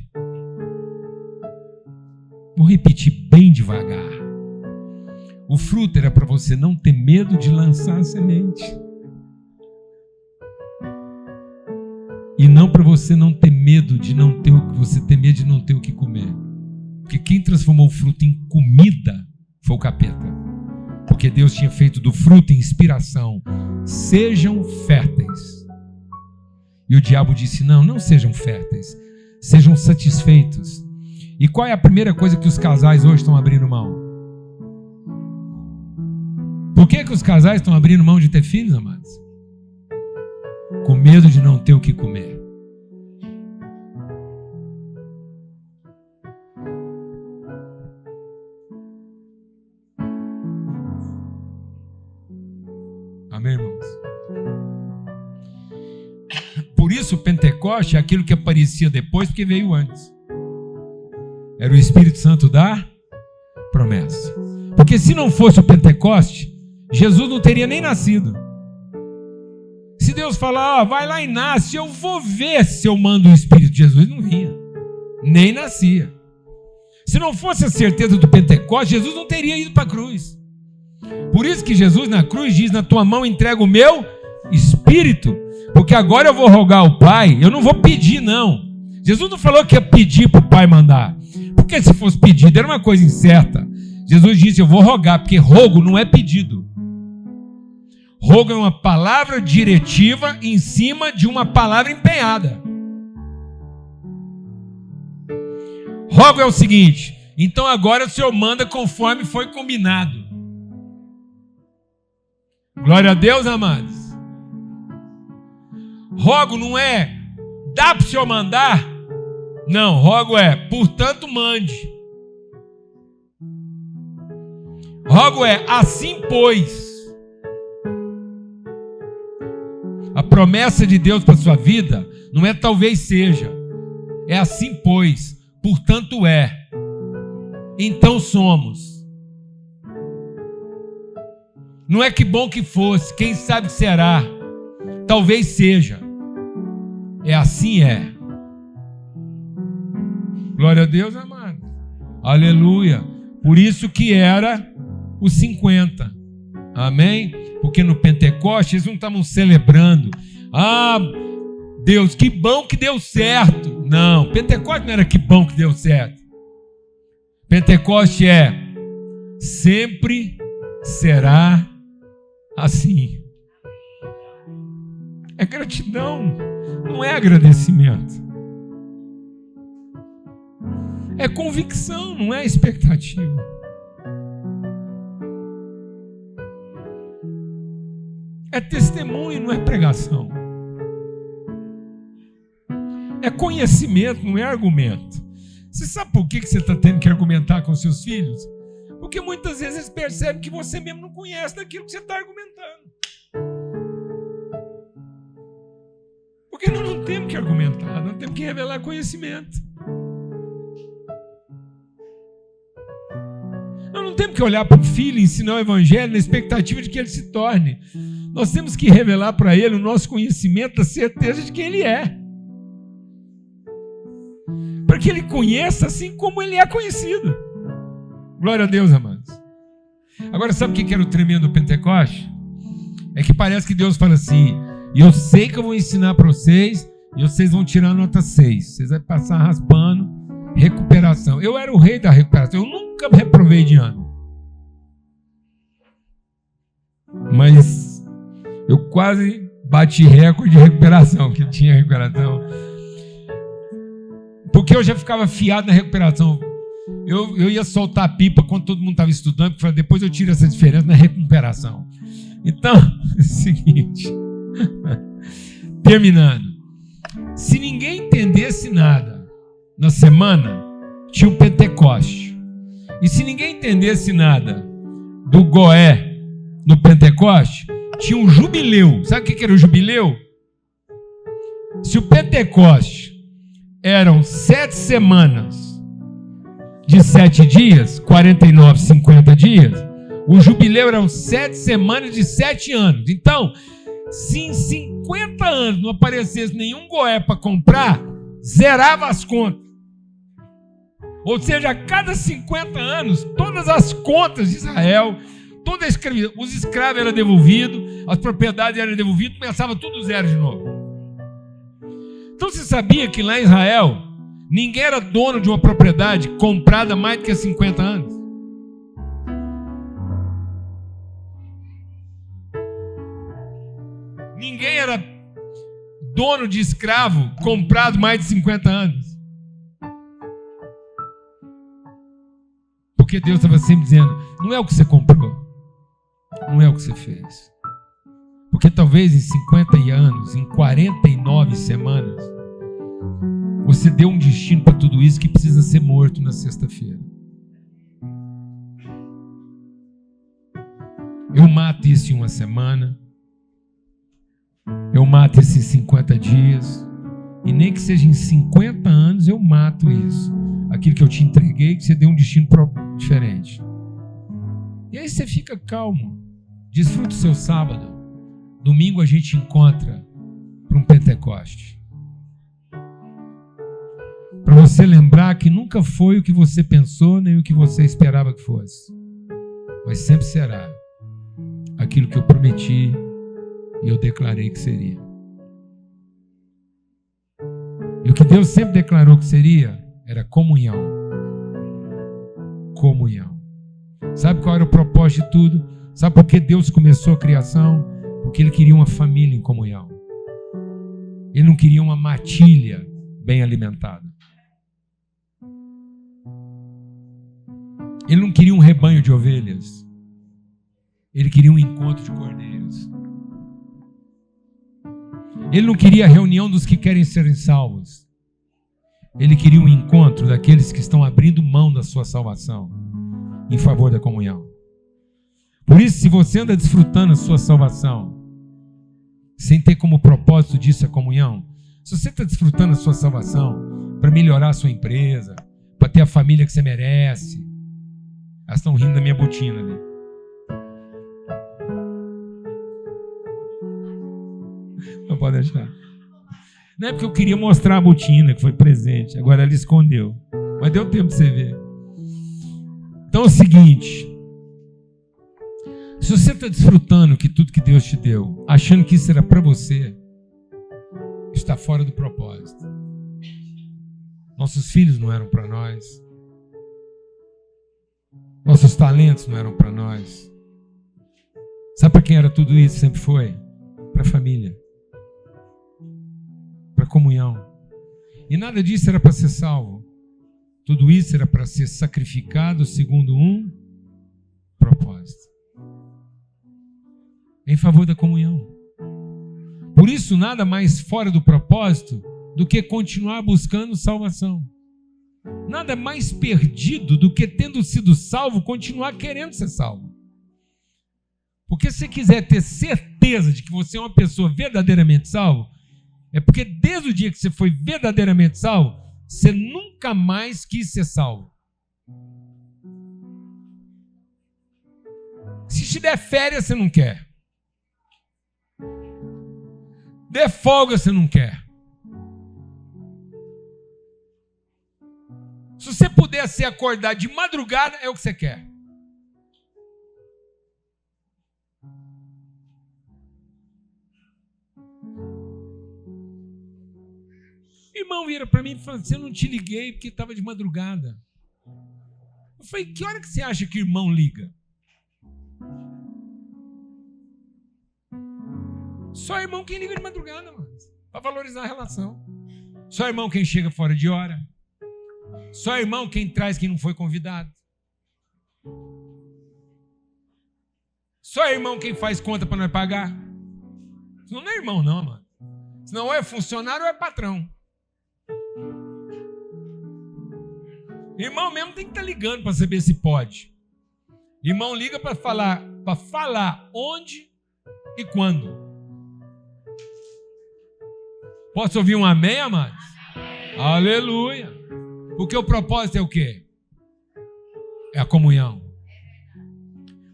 Vou repetir bem devagar. O fruto era para você não ter medo de lançar a semente. E não para você não ter medo de não ter o que você ter medo de não ter o que comer. Porque quem transformou o fruto em comida foi o capeta. porque Deus tinha feito do fruto inspiração. Sejam férteis. E o diabo disse: não, não sejam férteis, sejam satisfeitos. E qual é a primeira coisa que os casais hoje estão abrindo mão? Por que os casais estão abrindo mão de ter filhos, amados? Com medo de não ter o que comer. Amém, irmãos? Por isso o Pentecoste é aquilo que aparecia depois, porque veio antes. Era o Espírito Santo da promessa. Porque se não fosse o Pentecoste, Jesus não teria nem nascido. Se Deus falar, vai lá e nasce, eu vou ver se eu mando o Espírito. Jesus não vinha, nem nascia. Se não fosse a certeza do Pentecoste, Jesus não teria ido para a cruz. Por isso que Jesus na cruz diz: na tua mão entrego o meu Espírito, porque agora eu vou rogar ao Pai. Eu não vou pedir, não. Jesus não falou que ia pedir para o Pai mandar, porque se fosse pedido era uma coisa incerta. Jesus disse: eu vou rogar, porque rogo não é pedido. Rogo é uma palavra diretiva em cima de uma palavra empenhada. Rogo é o seguinte: então agora o Senhor manda conforme foi combinado. Glória a Deus, amados. Rogo não é dá para o Senhor mandar. Não, rogo é portanto mande. Rogo é assim pois. A promessa de Deus para a sua vida não é talvez seja, é assim pois, portanto é, então somos. Não é que bom que fosse, quem sabe será, talvez seja, é assim é. Glória a Deus, amado. Aleluia. Por isso que era os 50. Amém? Porque no Pentecoste eles não estavam celebrando. Ah, Deus, que bom que deu certo. Não, Pentecoste não era que bom que deu certo. Pentecoste é sempre será assim. É gratidão, não é agradecimento. É convicção, não é expectativa. É testemunho, não é pregação. É conhecimento, não é argumento. Você sabe por que você está tendo que argumentar com seus filhos? Porque muitas vezes eles percebem que você mesmo não conhece daquilo que você está argumentando. Porque nós não temos que argumentar, nós temos que revelar conhecimento. Nós não temos que olhar para o filho e ensinar o evangelho na expectativa de que ele se torne. Nós temos que revelar para ele o nosso conhecimento, a certeza de quem ele é. Para que ele conheça assim como ele é conhecido. Glória a Deus, amados. Agora, sabe o que era o tremendo do Pentecoste? É que parece que Deus fala assim: eu sei que eu vou ensinar para vocês e vocês vão tirar nota 6. Vocês vão passar raspando. Recuperação. Eu era o rei da recuperação. Eu nunca me reprovei de ano. Mas eu quase bati recorde de recuperação, que tinha recuperação. Porque eu já ficava afiado na recuperação. Eu ia soltar a pipa quando todo mundo estava estudando, porque depois eu tiro essa diferença na recuperação. Então, é o seguinte. Terminando. Se ninguém entendesse nada na semana, tinha o Pentecoste. E se ninguém entendesse nada do Goé no Pentecoste, tinha um jubileu. Sabe o que era o jubileu? Se o Pentecoste eram 7 semanas de 7 dias, 49, 50 dias, o jubileu eram 7 semanas de 7 anos. Então, se em 50 anos não aparecesse nenhum Goé para comprar, zerava as contas. Ou seja, a cada 50 anos, todas as contas de Israel, toda a escravidão, os escravos eram devolvidos, as propriedades eram devolvidas, começava tudo zero de novo. Então você sabia que lá em Israel, ninguém era dono de uma propriedade comprada mais do que 50 anos? dono de escravo comprado mais de 50 anos. Porque Deus estava sempre dizendo, não é o que você comprou, não é o que você fez. Porque talvez em 50 anos, em 49 semanas, você deu um destino para tudo isso que precisa ser morto na sexta-feira. Eu mato isso em uma semana, eu mato isso em 50 dias, e nem que seja em 50 anos eu mato isso. Aquilo que eu te entreguei, que você deu um destino diferente. E aí você fica calmo, desfruta o seu sábado. Domingo a gente encontra para um Pentecoste. Para você lembrar que nunca foi o que você pensou, nem o que você esperava que fosse. Mas sempre será aquilo que eu prometi e eu declarei que seria. E o que Deus sempre declarou que seria era comunhão. Comunhão. Sabe qual era o propósito de tudo? Sabe por que Deus começou a criação? Porque Ele queria uma família em comunhão. Ele não queria uma matilha bem alimentada. Ele não queria um rebanho de ovelhas. Ele queria um encontro de cordeiros. Ele não queria a reunião dos que querem serem salvos. Ele queria um encontro daqueles que estão abrindo mão da sua salvação em favor da comunhão. Por isso, se você anda desfrutando a sua salvação sem ter como propósito disso a comunhão, se você está desfrutando a sua salvação para melhorar a sua empresa, para ter a família que você merece, elas estão rindo da minha botina ali. Não pode deixar. Não é porque eu queria mostrar a botina que foi presente, agora ela escondeu. Mas deu tempo de você ver. Então é o seguinte: se você está desfrutando que tudo que Deus te deu, achando que isso era para você, está fora do propósito. Nossos filhos não eram para nós. Nossos talentos não eram para nós. Sabe para quem era tudo isso? Sempre foi? Para a família. Para a comunhão. E nada disso era para ser salvo. Tudo isso era para ser sacrificado segundo um propósito. Em favor da comunhão. Por isso, nada mais fora do propósito do que continuar buscando salvação. Nada mais perdido do que, tendo sido salvo, continuar querendo ser salvo. Porque se você quiser ter certeza de que você é uma pessoa verdadeiramente salvo, é porque desde o dia que você foi verdadeiramente salvo, você nunca mais quis ser salvo. Se te der férias, você não quer. Dê folga, você não quer. Se você pudesse acordar de madrugada, é o que você quer. Irmão vira para mim e fala assim: eu não te liguei porque estava de madrugada. Eu falei: que hora que você acha que irmão liga? Só irmão quem liga de madrugada, mano, para valorizar a relação. Só irmão quem chega fora de hora. Só irmão quem traz quem não foi convidado. Só irmão quem faz conta para nós pagar. Senão não é irmão não, mano. Senão ou é funcionário ou é patrão. Irmão mesmo tem que estar ligando para saber se pode. Irmão liga para falar onde e quando. Posso ouvir um amém, amados? Aleluia. Porque o propósito é o quê? É a comunhão.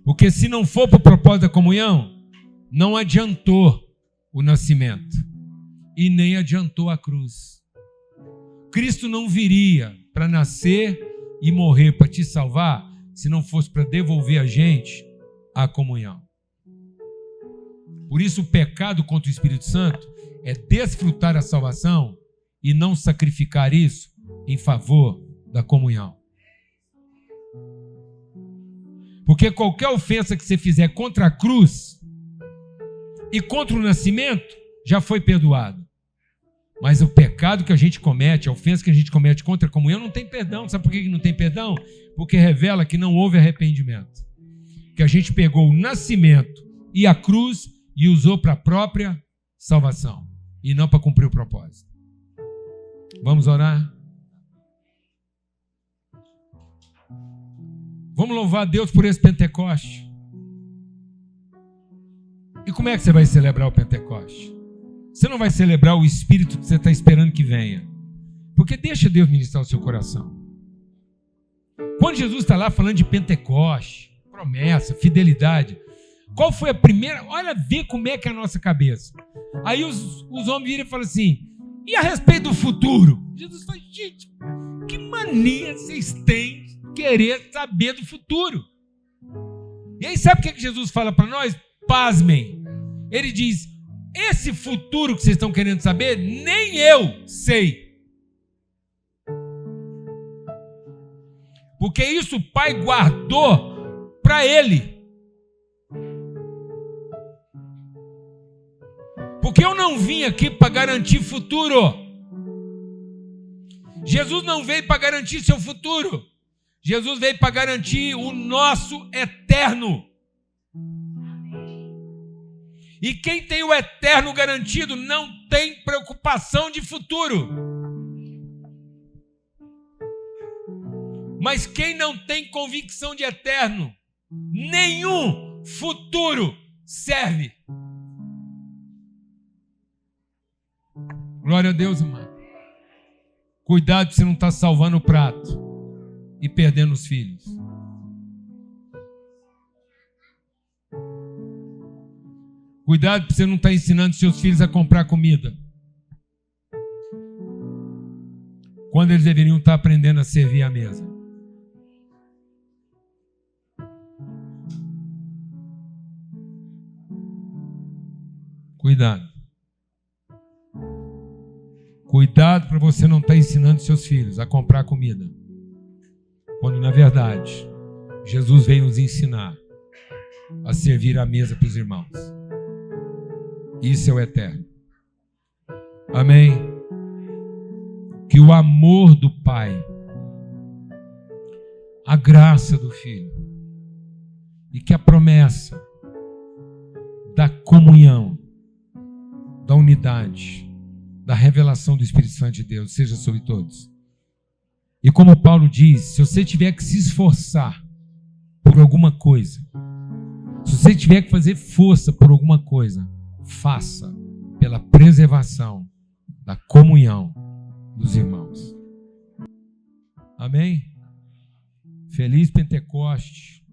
Porque se não for para o propósito da comunhão, não adiantou o nascimento e nem adiantou a cruz. Cristo não viria para nascer e morrer para te salvar se não fosse para devolver a gente a comunhão. Por isso o pecado contra o Espírito Santo é desfrutar a salvação e não sacrificar isso em favor da comunhão. Porque qualquer ofensa que você fizer contra a cruz e contra o nascimento já foi perdoado. Mas o pecado que a gente comete, a ofensa que a gente comete contra a comunhão não tem perdão. Sabe por que não tem perdão? Porque revela que não houve arrependimento. Que a gente pegou o nascimento e a cruz e usou para a própria salvação e não para cumprir o propósito. Vamos orar? Vamos louvar a Deus por esse Pentecoste. E como é que você vai celebrar o Pentecoste? Você não vai celebrar o Espírito que você está esperando que venha. Porque deixa Deus ministrar o seu coração. Quando Jesus está lá falando de Pentecoste, promessa, fidelidade, qual foi a primeira? Olha, vê como é que é a nossa cabeça. Aí os homens viram e falam assim, e a respeito do futuro? Jesus fala, gente, que mania vocês têm de querer saber do futuro? E aí sabe o que Jesus fala para nós? Pasmem. Ele diz, esse futuro que vocês estão querendo saber, nem eu sei. Porque isso o Pai guardou para Ele. Porque eu não vim aqui para garantir futuro. Jesus não veio para garantir seu futuro. Jesus veio para garantir o nosso eterno. E quem tem o eterno garantido não tem preocupação de futuro. Mas quem não tem convicção de eterno, nenhum futuro serve. Glória a Deus, irmão. Cuidado para você não estar salvando o prato e perdendo os filhos. Cuidado para você não estar ensinando seus filhos a comprar comida, quando eles deveriam estar aprendendo a servir à mesa. Cuidado. Cuidado para você não estar ensinando seus filhos a comprar comida, quando na verdade Jesus veio nos ensinar a servir à mesa para os irmãos. Isso é o eterno. Amém? Que o amor do Pai, a graça do Filho e que a promessa da comunhão, da unidade, da revelação do Espírito Santo de Deus seja sobre todos. E como Paulo diz, se você tiver que se esforçar por alguma coisa, se você tiver que fazer força por alguma coisa, faça pela preservação da comunhão dos irmãos. Amém? Feliz Pentecoste.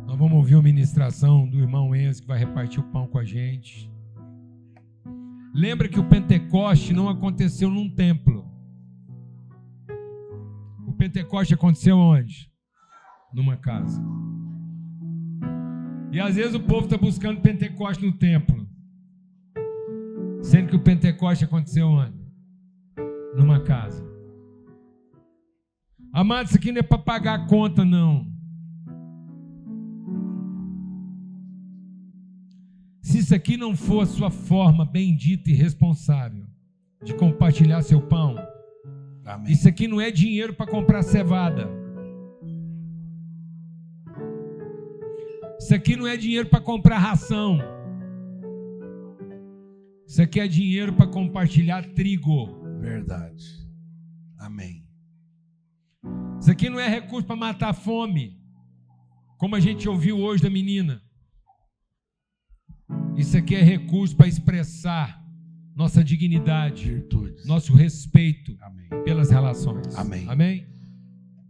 Nós vamos ouvir uma ministração do irmão Enzo, que vai repartir o pão com a gente. Lembra que o Pentecoste não aconteceu num templo. O Pentecoste aconteceu onde? Numa casa. E às vezes o povo está buscando Pentecoste no templo, sendo que o Pentecoste aconteceu onde? Numa casa. Amado, isso aqui não é para pagar a conta, não. Se isso aqui não for a sua forma bendita e responsável de compartilhar seu pão, amém. Isso aqui não é dinheiro para comprar cevada. Isso aqui não é dinheiro para comprar ração. Isso aqui é dinheiro para compartilhar trigo. Verdade. Amém. Isso aqui não é recurso para matar a fome, como a gente ouviu hoje da menina. Isso aqui é recurso para expressar nossa dignidade, virtudes, nosso respeito, amém, pelas relações. Amém. Amém?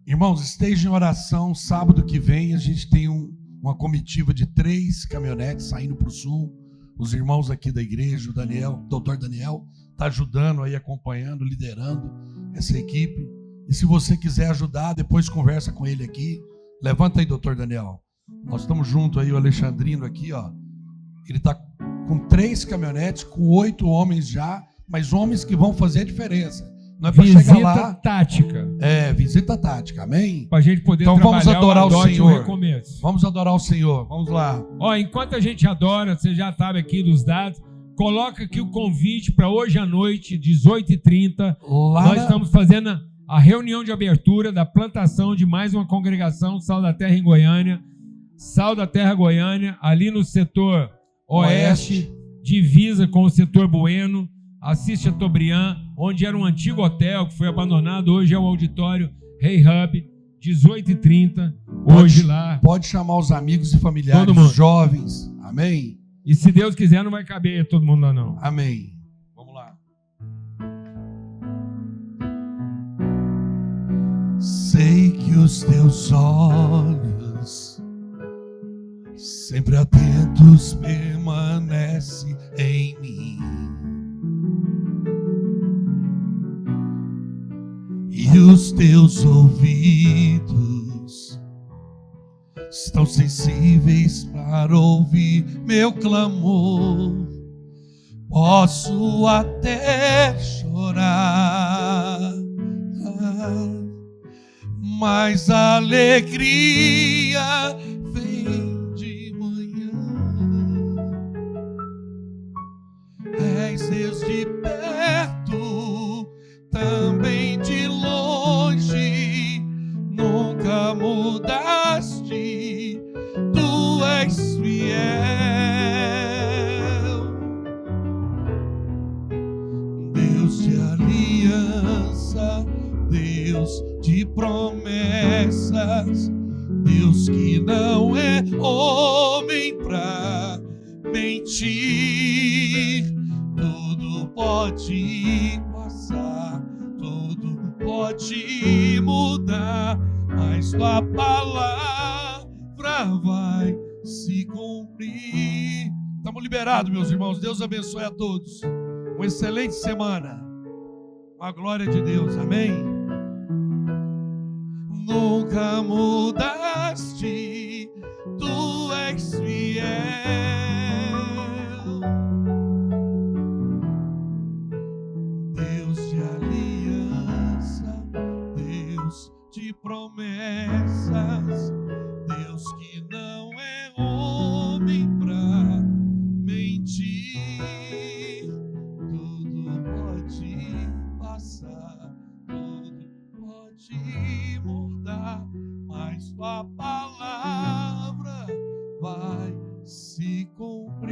Irmãos, estejam em oração. Sábado que vem a gente tem uma comitiva de 3 caminhonetes saindo para o sul. Os irmãos aqui da igreja, o Daniel, o doutor Daniel, está ajudando aí, acompanhando, liderando essa equipe. E se você quiser ajudar, depois conversa com ele aqui. Levanta aí, doutor Daniel. Nós estamos juntos aí, o Alexandrino aqui, ó. Ele está com 3 caminhonetes, com 8 homens já, mas homens que vão fazer a diferença. Não é para chegar lá. Visita tática. É, visita tática, amém? Para a gente poder então vamos adorar o Senhor. Recomeço. Vamos adorar o Senhor, vamos lá. Ó, enquanto a gente adora, você já sabe aqui dos dados, coloca aqui o convite para hoje à noite, 18h30. Lá Nós estamos fazendo a reunião de abertura da plantação de mais uma congregação Sal da Terra em Goiânia. Sal da Terra Goiânia, ali no setor oeste, divisa com o setor Bueno, assiste a Tobriand, onde era um antigo hotel que foi abandonado, hoje é o auditório Rei Hub, 18h30, hoje lá. Pode chamar os amigos e familiares, Todo mundo. jovens. Amém? E se Deus quiser, não vai caber todo mundo lá, não. Amém. Vamos lá. Sei que os teus olhos, sempre atentos, permanecem em mim. E os teus ouvidos estão sensíveis para ouvir meu clamor. Posso até chorar, mas a alegria vem de manhã. És Deus de perto, também de longe, nunca mudaste, tu és fiel. Deus de aliança, Deus de promessas, Deus que não é homem pra mentir. Tudo pode passar, tudo pode mudar, mas tua palavra vai se cumprir. Estamos liberados, meus irmãos. Deus abençoe a todos. Uma excelente semana. Com a glória de Deus. Amém. Nunca mudaste, tu és fiel. Deus de aliança, Deus de promessas, Deus que não é homem pra mentir. Tudo pode passar, tudo pode mudar, mas tua palavra vai se cumprir.